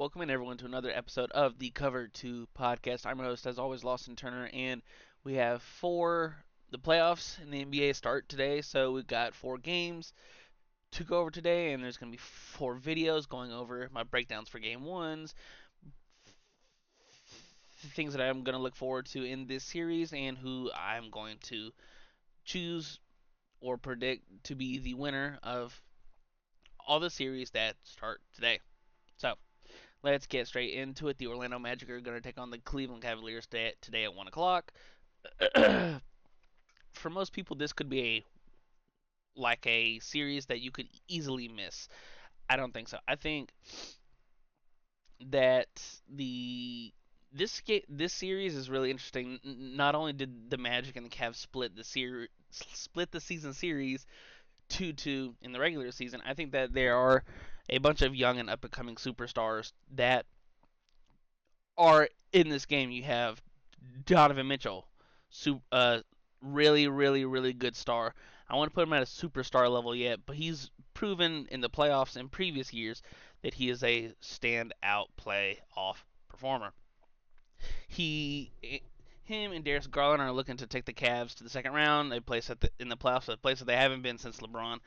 Welcome in everyone to another episode of the Cover 2 podcast. I'm your host, as always, Lawson Turner, and we have the playoffs in the NBA start today. So we've got 4 games to go over today, and there's going to be 4 videos going over my breakdowns for game ones, things that I'm going to look forward to in this series, and who I'm going to choose or predict to be the winner of all the series that start today. So let's get straight into it. The Orlando Magic are going to take on the Cleveland Cavaliers today at 1 o'clock. For most people, this could be a series that you could easily miss. I don't think so. I think that this series is really interesting. Not only did the Magic and the Cavs split the season series 2-2 in the regular season, I think that there are a bunch of young and up and coming superstars that are in this game. You have Donovan Mitchell, really, really, really good star. I want to put him at a superstar level yet, but he's proven in the playoffs in previous years that he is a standout playoff performer. He, him and Darius Garland are looking to take the Cavs to the second round. They place in the playoffs, a place that they haven't been since LeBron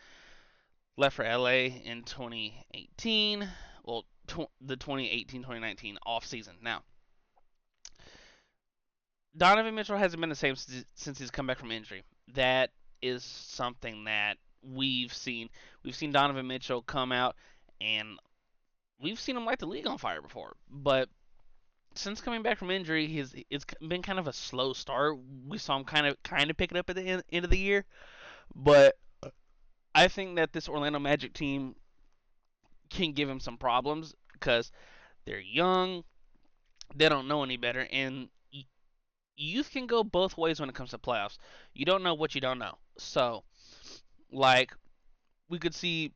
left for LA in 2018. Well, the 2018-2019 off season. Now, Donovan Mitchell hasn't been the same since he's come back from injury. That is something that we've seen. We've seen Donovan Mitchell come out, and we've seen him light the league on fire before. But since coming back from injury, it's been kind of a slow start. We saw him kind of pick it up at the end of the year, but I think that this Orlando Magic team can give him some problems because they're young, they don't know any better, and youth can go both ways when it comes to playoffs. You don't know what you don't know. So, like, we could see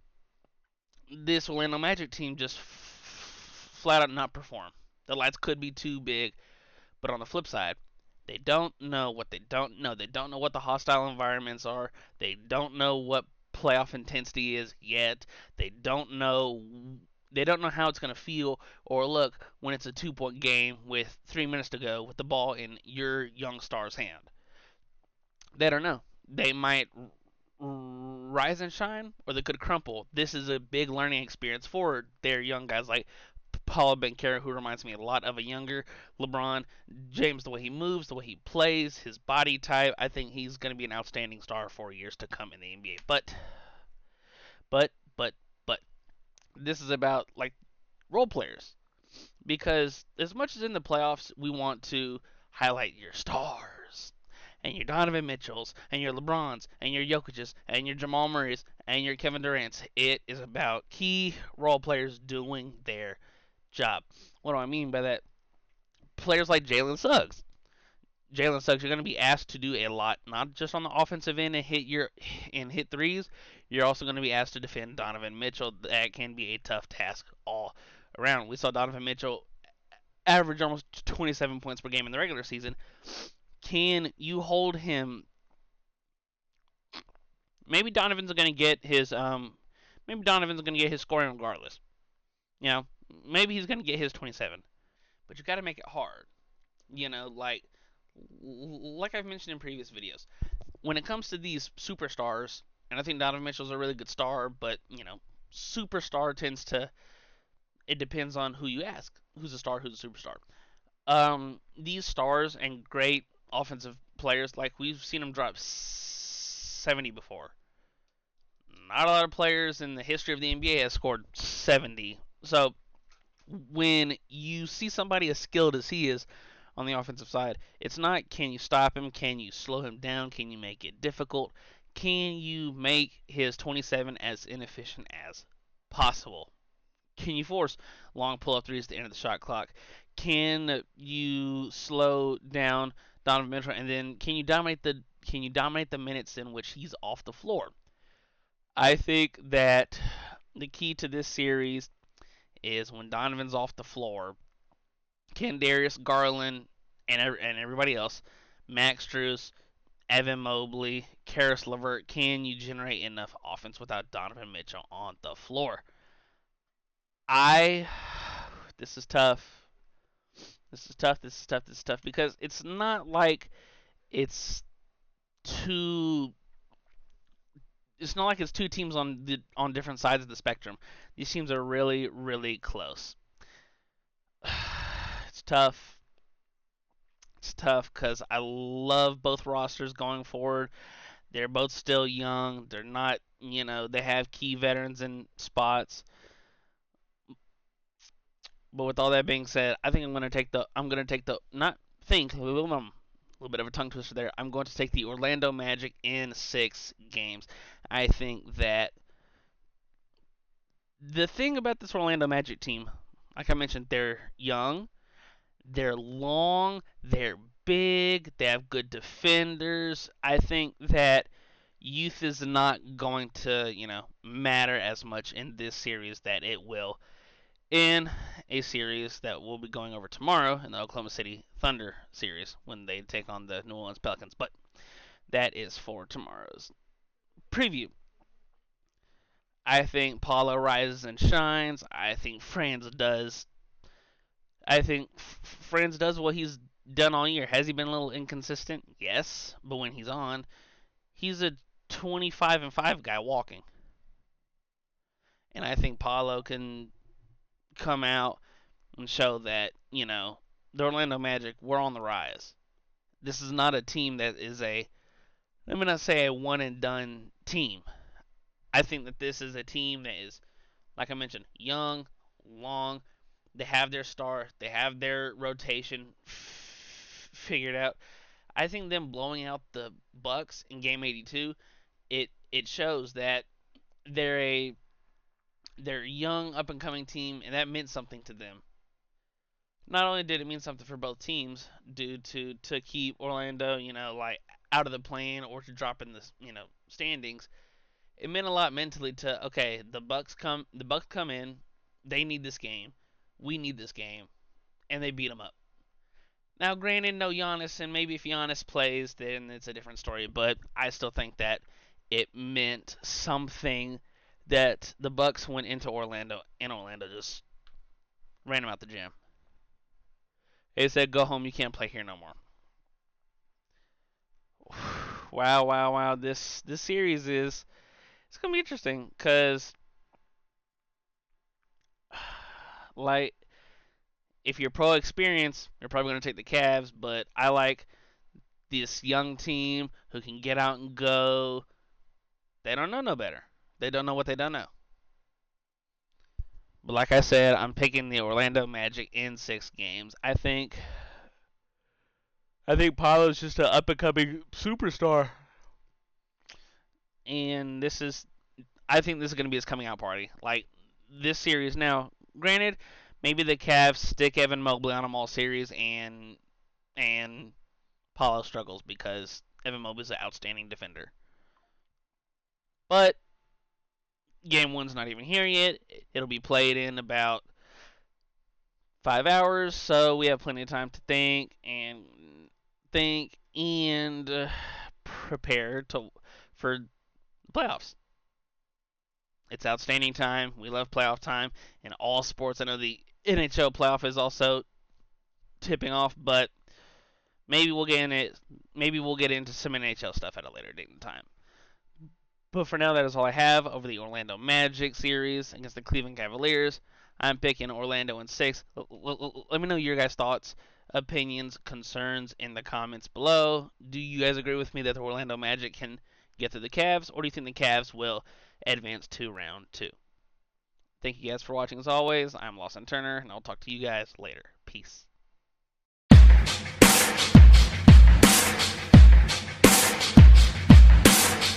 this Orlando Magic team just flat out not perform. The lights could be too big, but on the flip side, they don't know what they don't know. They don't know what the hostile environments are. They don't know what playoff intensity is yet. They don't know how it's going to feel or look when it's a 2-point game with 3 minutes to go with the ball in your young star's hand. They don't know. They might rise and shine, or they could crumple. This is a big learning experience for their young guys like Paolo, who reminds me a lot of a younger LeBron James. The way he moves, the way he plays, his body type. I think he's going to be an outstanding star for years to come in the NBA. But, but, but, this is about like role players, because as much as in the playoffs we want to highlight your stars and your Donovan Mitchells and your LeBrons and your Jokic's and your Jamal Murray's and your Kevin Durant's, it is about key role players doing their job. What do I mean by that? Players like Jalen Suggs, you're going to be asked to do a lot, not just on the offensive end and hit threes. You're also going to be asked to defend Donovan Mitchell. That can be a tough task all around. We saw Donovan Mitchell average almost 27 points per game in the regular season. Can you hold him? Maybe Donovan's going to get his scoring regardless. You know, maybe he's going to get his 27. But you got to make it hard. You know, like I've mentioned in previous videos, when it comes to these superstars, and I think Donovan Mitchell's a really good star, but superstar tends to, it depends on who you ask. Who's a star? Who's a superstar? These stars and great offensive players, like we've seen them drop 70 before. Not a lot of players in the history of the NBA has scored 70. So when you see somebody as skilled as he is on the offensive side, it's not can you stop him, can you slow him down, can you make it difficult, can you make his 27 as inefficient as possible? Can you force long pull-up threes at the end of the shot clock? Can you slow down Donovan Mitchell, and then can you dominate the minutes in which he's off the floor? I think that the key to this series is when Donovan's off the floor, can Darius Garland and everybody else, Max Strus, Evan Mobley, Karis LeVert, can you generate enough offense without Donovan Mitchell on the floor? I This is tough. This is tough. This is tough. This is tough because it's not like it's two. It's not like it's two teams on different sides of the spectrum. These teams are really, really close. It's tough. It's tough because I love both rosters going forward. They're both still young. They're not, they have key veterans in spots. But with all that being said, I think not think, a little bit of a tongue twister there. I'm going to take the Orlando Magic in 6 games. I think that the thing about this Orlando Magic team, like I mentioned, they're young, they're long, they're big, they have good defenders. I think that youth is not going to, matter as much in this series that it will in a series that we'll be going over tomorrow in the Oklahoma City Thunder series when they take on the New Orleans Pelicans. But that is for tomorrow's preview. I think Paolo rises and shines. I think Franz does. I think Franz does what he's done all year. Has he been a little inconsistent? Yes, but when he's on, he's a 25-5 guy walking. And I think Paolo can come out and show that, the Orlando Magic, we're on the rise. This is not a team that is let me not say a one and done team. I think that this is a team that is, like I mentioned, young, long. They have their star, they have their rotation figured out. I think them blowing out the Bucks in Game 82, it shows that they're a they're a young up and coming team, and that meant something to them. Not only did it mean something for both teams due to keep Orlando, like out of the plane or to drop in the standings, it meant a lot mentally to okay, the Bucks come in, they need this game, we need this game, and they beat them up. Now, granted, no Giannis, and maybe if Giannis plays, then it's a different story. But I still think that it meant something that the Bucks went into Orlando, and Orlando just ran them out the gym. They said, "Go home. You can't play here no more." Wow, wow, wow! This series is it's gonna be interesting because like if you're pro experience, you're probably gonna take the Cavs, but I like this young team who can get out and go. They don't know no better. They don't know what they don't know. But like I said, I'm picking the Orlando Magic in 6 games. I think Paolo's just an up and coming superstar, and I think this is going to be his coming out party. Like this series now. Granted, maybe the Cavs stick Evan Mobley on them all series, and Paolo struggles because Evan Mobley's an outstanding defender. But game one's not even here yet. It'll be played in about 5 hours, so we have plenty of time to think and prepare for the playoffs. It's outstanding time. We love playoff time in all sports. I know the NHL playoff is also tipping off, but maybe we'll get in it. Maybe we'll get into some NHL stuff at a later date and time. But for now, that is all I have over the Orlando Magic series against the Cleveland Cavaliers. I'm picking Orlando in 6. Let me know your guys' thoughts, opinions, concerns in the comments below. Do you guys agree with me that the Orlando Magic can get through the Cavs, or do you think the Cavs will advance to round 2? Thank you guys for watching as always. I'm Lawson Turner, and I'll talk to you guys later. Peace.